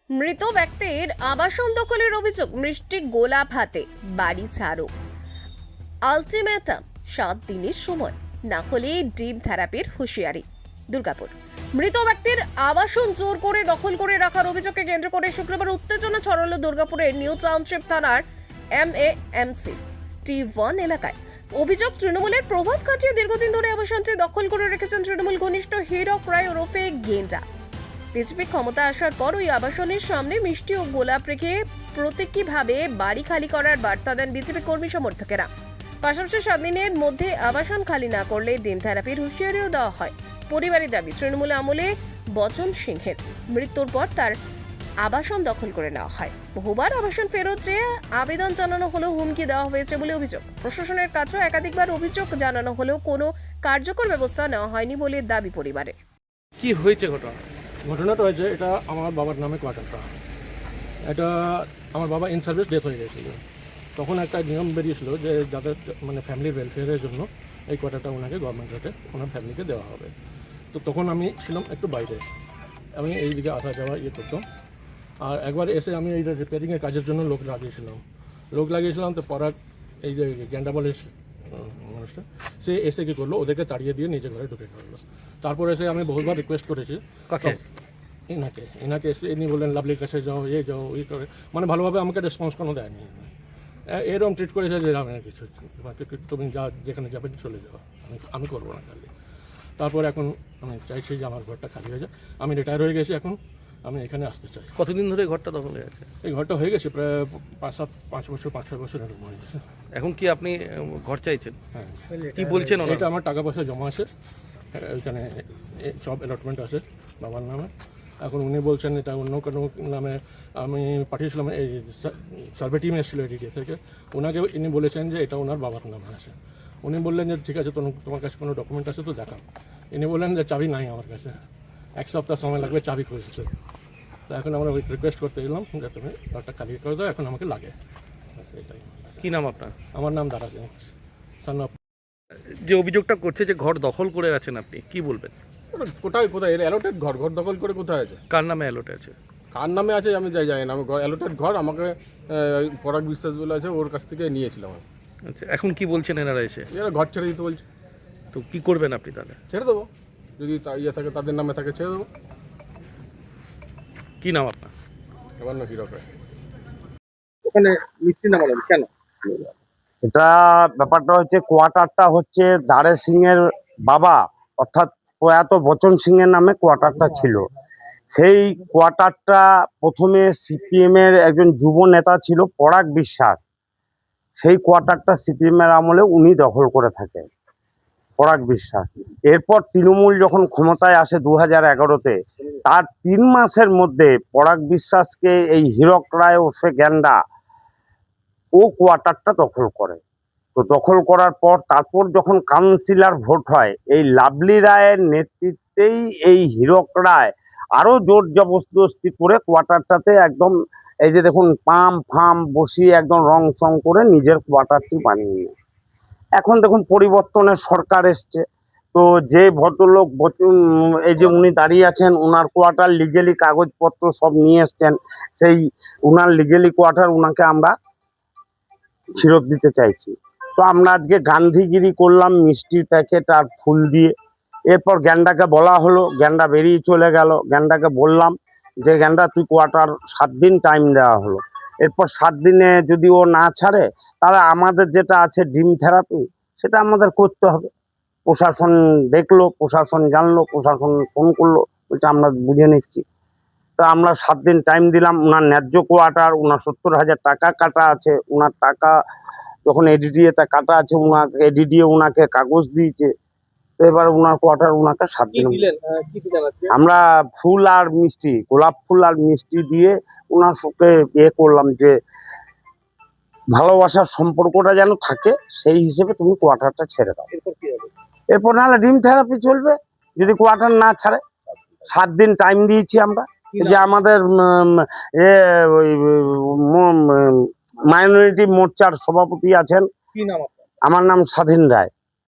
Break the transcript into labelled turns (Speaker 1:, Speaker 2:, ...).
Speaker 1: মৃত ব্যক্তির আবাসন দখলের অভিযোগ, মিষ্টি গোলাপ হাতে বাড়ি ছাড়ো। আলটিমেটাম 7 দিনের সময়, না হলে ডিম থেরাপির হুঁশিয়ারি। দুর্গাপুর। মৃত ব্যক্তির আবাসন জোর করে দখল করে রাখার অভিযোগকে কেন্দ্র করে শুক্রবার উত্তেজনা ছড়ালো দুর্গাপুরের নিউ টাউনশিপ থানার MAMC T1 এলাকায়। অভিযোগ, তৃণমূলের প্রভাব খাটিয়ে দীর্ঘদিন ধরে আবাসনটি দখল করে রেখেছেন তৃণমূল ঘনিষ্ঠ হীরক রায় ওরফে গেন্ডা। বিজেপি ক্ষমতা আসার পর ওই আবাসনের সামনে মিষ্টি ও গোলাপ রেখে প্রতীকীভাবে বাড়ি খালি করার বার্তা দেন বিজেপি কর্মী সমর্থকেরা। পাশাপাশি 7 দিনের মধ্যে আবাসন খালি না করলে ডিম থেরাপির হুঁশিয়ারিও দেওয়া হয়। পরিবারের দাবি, তৃণমূল আমলে বচন সিংহের মৃত্যুর পর তার আবাসন দখল করে নেওয়া হয়। বহুবার আবাসন ফেরত চেয়ে আবেদন জানানো হলেও হুমকি দেওয়া হয়েছে বলে অভিযোগ। প্রশাসনের কাছেও একাধিকবার অভিযোগ জানানো হলেও কোনো কার্যকর ব্যবস্থা নেওয়া হয়নি বলে দাবি পরিবারের।
Speaker 2: কি হয়েছে ঘটনা?
Speaker 3: ঘটনাটা হয়েছে, এটা আমার বাবার নামে কোয়ার্টারটা। এটা আমার বাবা ইন সার্ভিস ডেথ হয়ে গেছিলো। তখন একটা নিয়ম বেরিয়েছিল যে যাদের মানে ফ্যামিলির ওয়েলফেয়ারের জন্য এই কোয়ার্টারটা ওনাকে গভর্নমেন্ট রেটে ওনার ফ্যামিলিকে দেওয়া হবে। তো তখন আমি ছিলাম একটু বাইরে, আমি এই দিকে আসা যাওয়া করতাম। আর একবার এসে আমি এই রিপেয়ারিংয়ের কাজের জন্য লোক লাগিয়েছিলাম। তো পরাগ এই যে গেন্ডা বলে মানুষটা, সে এসে কী করলো, ওদেরকে তাড়িয়ে দিয়ে নিজের ঘরে ঢুকে পড়লো। তারপর এসে আমি বহুবার রিকোয়েস্ট করেছি এনাকে এসে ইনি বললেন লাভলির কাছে যাও, যাও, করে মানে ভালোভাবে আমাকে রেসপন্স কোনো দেয়নি। এরকম ট্রিট করেছে যে আমি কিছু তুমি যা যেখানে যাবে চলে যাও, আমি করবো না খালি। তারপর এখন আমি চাইছি যে আমার ঘরটা খালি হয়ে যায়। আমি রিটায়ার হয়ে গেছি, এখন আমি এখানে আসতে চাই।
Speaker 2: কতদিন ধরে ঘরটা দখল হয়ে আছে?
Speaker 3: এই ঘরটা হয়ে গেছে প্রায় 5-6 বছর এরকম হয়ে গেছে।
Speaker 2: এখন কি আপনি ঘর চাইছেন?
Speaker 3: হ্যাঁ।
Speaker 2: কি বলছেন?
Speaker 3: এটা আমার টাকা পয়সা জমা আছে, ওইখানে সব অ্যালটমেন্ট আছে বাবার নামে। এখন উনি বলছেন এটা অন্য কোনো নামে। আমি পাঠিয়েছিলাম, এই সার্ভে টিম এসেছিলো এডিডিএ থেকে, ওনাকে ইনি বলেছেন যে এটা ওনার বাবার নামে আছে। উনি বললেন যে ঠিক আছে, তোমার কাছে কোনো ডকুমেন্ট আছে তো দেখাও। ইনি বললেন যে চাবি নাই আমার কাছে, 1 সপ্তাহ সময় লাগবে চাবি খুঁজতে। তো এখন আমরা রিকোয়েস্ট করতে এলাম যে তুমি ঘরটা খালি করে দাও, এখন আমাকে লাগে। এটাই।
Speaker 2: কি নাম আপনার?
Speaker 3: আমার নাম দারা সিং, সন অফ।
Speaker 2: যে অভিযোগটা করছে যে ঘর দখল করে আছেন, আপনি কি বলবেন?
Speaker 3: কোথায় এর অ্যালোটেড ঘর দখল করে কোথায় আছে?
Speaker 2: কার নামে অ্যালোটে আছে?
Speaker 3: কার নামে আছে আমি জানি না। আমি অ্যালোটেড ঘর আমাকে পরাগ বিশ্বাস বলে আছে, ওর কাছ থেকে নিয়েছিলাম।
Speaker 2: আচ্ছা, এখন কি বলছেন এনারা এসে?
Speaker 3: এরা ঘর ছেড়ে দিতে বলছে।
Speaker 2: তো কি করবেন আপনি তাহলে?
Speaker 3: ছেড়ে দেবো, যদি থাকে তাদের নামে থাকে ছেড়ে দেবো।
Speaker 2: কি নাম আপনার?
Speaker 3: আমার নাম হীরক রায়।
Speaker 2: ওখানে মিষ্টি নামালেন কেন?
Speaker 4: এটা ব্যাপারটা হচ্ছে, কোয়ার্টারটা হচ্ছে দারে সিং এর বাবা অর্থাৎ প্রয়াত বচন সিং এর নামে কোয়ার্টারটা ছিল। সেই কোয়ার্টারটা প্রথমে সিপিএম এর একজন যুব নেতা ছিল পরাগ বিশ্বাস, সেই কোয়ার্টারটা সিপিএম এর আমলে উনি দখল করে থাকেন, পরাগ বিশ্বাস। এরপর তৃণমূল যখন ক্ষমতায় আসে 2011-তে, তার 3 মাসের মধ্যে পরাগ বিশ্বাসকে এই হীরক রায় ওরফে গ্যান্ডা ও কোয়ার্টারটা দখল করে। তো দখল করার পর তারপর যখন কাউন্সিলর ভোট হয়, এই লাভলি রায়ের নেতৃত্বেই এই হীরক রায় আরো জোর জবরদস্তি করে কোয়ার্টারটাতে একদম এই যে দেখুন পাম ফাম বসিয়ে একদম রং চং করে নিজের কোয়ার্টারটি বানিয়ে নিয়ে। এখন দেখুন পরিবর্তনের সরকার এসছে, তো যে ভদ্রলোক এই যে উনি দাঁড়িয়ে আছেন, উনার কোয়ার্টার লিগেলি কাগজপত্র সব নিয়ে এসছেন, সেই উনার লিগেলি কোয়ার্টার উনাকে আমরা ফেরত দিতে চাইছি। তো আমরা আজকে গান্ধীগিরি করলাম মিষ্টির প্যাকেট আর ফুল দিয়ে। এরপর গ্যান্ডাকে বলা হলো, গ্যান্ডা বেরিয়ে চলে গেল। গ্যান্ডাকে বললাম যে গ্যান্ডা তুই কোয়ার্টার 7 দিন টাইম দেওয়া হলো। এরপর 7 দিনে যদি ও না ছাড়ে, তাহলে আমাদের যেটা আছে ডিম থেরাপি, সেটা আমাদের করতে হবে। প্রশাসন দেখলো, প্রশাসন জানলো, প্রশাসন ফোন করলো, বলছে আমরা বুঝে নিচ্ছি। তো আমরা 7 দিন টাইম দিলাম। ওনার ন্যায্য কোয়ার্টার, ওনার 70,000 টাকা কাটা আছে। ওনার টাকা যখন এডিডিএতে কাটা আছে, এডিডিএ ওনাকে কাগজ দিয়েছে। তো এবার ওনার কোয়ার্টার ওনাকে 7 দিন আমরা ফুল আর মিষ্টি, গোলাপ ফুল আর মিষ্টি দিয়ে ওনার সাথে করলাম যে ভালোবাসার সম্পর্কটা যেন থাকে, সেই হিসেবে তুমি কোয়ার্টারটা ছেড়ে দাও। এরপর নাহলে ডিম থেরাপি চলবে যদি কোয়ার্টার না ছাড়ে। 7 দিন টাইম দিয়েছি আমরা। যে আমাদের মাইনরিটি মোর্চার সভাপতি আছেন, আমার নাম স্বাধীন রায়।